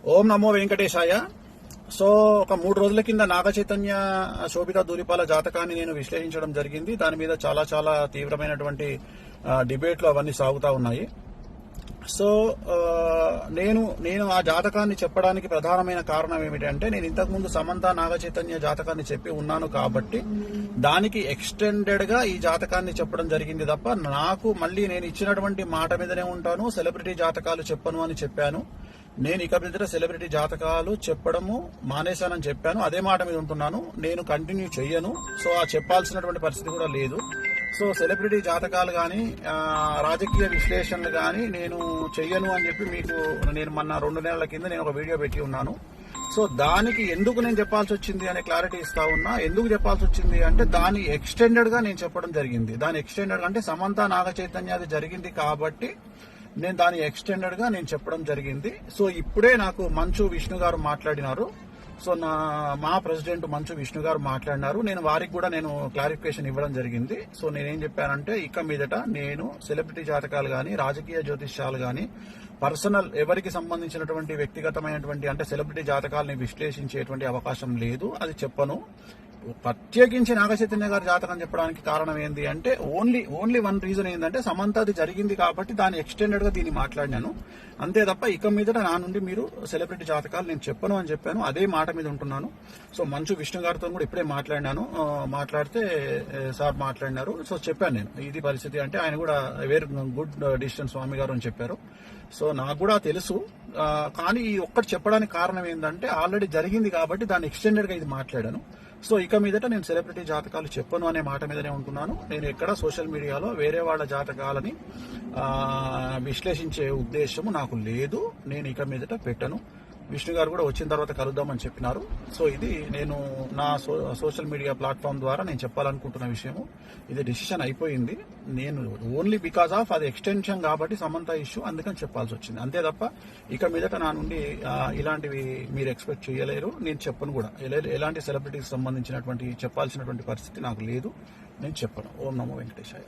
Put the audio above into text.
ఓం నమో వెంకటేశాయ. So ఒక 3 రోజుల కింద నాగ చైతన్య శోభిత ధూళిపాల జాతకాన్ని నేను విశ్లేషించడం జరిగింది. దాని మీద చాలా తీవ్రమైనటువంటి డిబేట్లు అవన్నీ సాగుతా ఉన్నాయి. సో నేను ఆ జాతకాన్ని చెప్పడానికి ప్రధానమైన కారణం ఏమిటంటే, నేను ఇంతకుముందు సమంత నాగ చైతన్య జాతకాన్ని చెప్పి ఉన్నాను కాబట్టి దానికి ఎక్స్టెండెడ్ గా ఈ జాతకాన్ని చెప్పడం జరిగింది తప్ప, నాకు మళ్ళీ నేను ఇచ్చినటువంటి మాట మీదనే ఉంటాను, సెలబ్రిటీ జాతకాలు చెప్పను అని చెప్పాను. నేను ఇక మీద సెలబ్రిటీ జాతకాలు చెప్పడము మానేశానని చెప్పాను. అదే మాట మీద ఉంటున్నాను. నేను కంటిన్యూ చెయ్యను. సో ఆ చెప్పాల్సినటువంటి పరిస్థితి కూడా లేదు. సో సెలబ్రిటీ జాతకాలు కానీ రాజకీయ విశ్లేషణలు కానీ నేను చెయ్యను అని చెప్పి మీకు నేను మొన్న 2 నెలల కింద నేను ఒక వీడియో పెట్టి ఉన్నాను. సో దానికి ఎందుకు నేను చెప్పాల్సి వచ్చింది అనే క్లారిటీ ఇస్తా ఉన్నా. ఎందుకు చెప్పాల్సి వచ్చింది అంటే, దాని ఎక్స్టెండెడ్ గా నేను చెప్పడం జరిగింది. దాని ఎక్స్టెండెడ్ అంటే సమంత నాగ చైతన్య అది జరిగింది కాబట్టి నేను దాని ఎక్స్టెండెడ్ గా నేను చెప్పడం జరిగింది. సో ఇప్పుడే నాకు మంచు విష్ణు గారు మాట్లాడినారు. సో మా ప్రెసిడెంట్ మంచు విష్ణు గారు మాట్లాడినారు. నేను వారికి కూడా నేను క్లారిఫికేషన్ ఇవ్వడం జరిగింది. సో నేనేం చెప్పానంటే, ఇక మీదట నేను సెలబ్రిటీ జాతకాలు కానీ రాజకీయ జ్యోతిష్యాలు కానీ పర్సనల్ ఎవరికి సంబంధించినటువంటి వ్యక్తిగతమైనటువంటి అంటే సెలబ్రిటీ జాతకాలని విశ్లేషించేటువంటి అవకాశం లేదు. అది చెప్పను. ప్రత్యేకించి నాగ చైతన్య గారి జాతకం చెప్పడానికి కారణం ఏంటి అంటే, ఓన్లీ వన్ రీజన్ ఏంటంటే, సమంత అది జరిగింది కాబట్టి దాన్ని ఎక్స్టెండెడ్ గా దీన్ని మాట్లాడినాను. అంతే తప్ప ఇక మీదట నా నుండి మీరు సెలబ్రిటీ జాతకాలు నేను చెప్పను అని చెప్పాను. అదే మాట మీద ఉంటున్నాను. సో మంచు విష్ణు గారితో కూడా ఇప్పుడే మాట్లాడినాను. మాట్లాడితే సార్ మాట్లాడినారు. సో చెప్పాను నేను ఇది పరిస్థితి అంటే, ఆయన కూడా వెరీ గుడ్ డిసిషన్ స్వామి గారు అని చెప్పారు. సో నాకు కూడా తెలుసు. కానీ ఈ ఒక్కటి చెప్పడానికి కారణం ఏంటంటే, ఆల్రెడీ జరిగింది కాబట్టి దాన్ని ఎక్స్టెండెడ్ గా ఇది మాట్లాడాను. సో ఇక మీదట నేను సెలబ్రిటీ జాతకాలు చెప్పను అనే మాట మీదనే ఉంటున్నాను. నేను ఎక్కడ సోషల్ మీడియాలో వేరే వాళ్ళ జాతకాలని విశ్లేషించే ఉద్దేశము నాకు లేదు. నేను ఇక మీదట పెట్టను. విష్ణు గారు కూడా వచ్చిన తర్వాత కలుద్దామని చెప్పినారు. సో ఇది నేను నా సోషల్ మీడియా ప్లాట్ఫామ్ ద్వారా నేను చెప్పాలనుకుంటున్న విషయము. ఇది డిసిషన్ అయిపోయింది. నేను ఓన్లీ బికాస్ ఆఫ్ అది ఎక్స్టెన్షన్ కాబట్టి సమంత ఇష్యూ, అందుకని చెప్పాల్సి వచ్చింది. అంతే తప్ప ఇక మీదట నా నుండి ఇలాంటివి మీరు ఎక్స్పెక్ట్ చేయలేరు. నేను చెప్పను కూడా. ఎలాంటి సెలబ్రిటీకి సంబంధించినటువంటి చెప్పాల్సినటువంటి పరిస్థితి నాకు లేదు. నేను చెప్పను. ఓం నమో వెంకటేశాయ.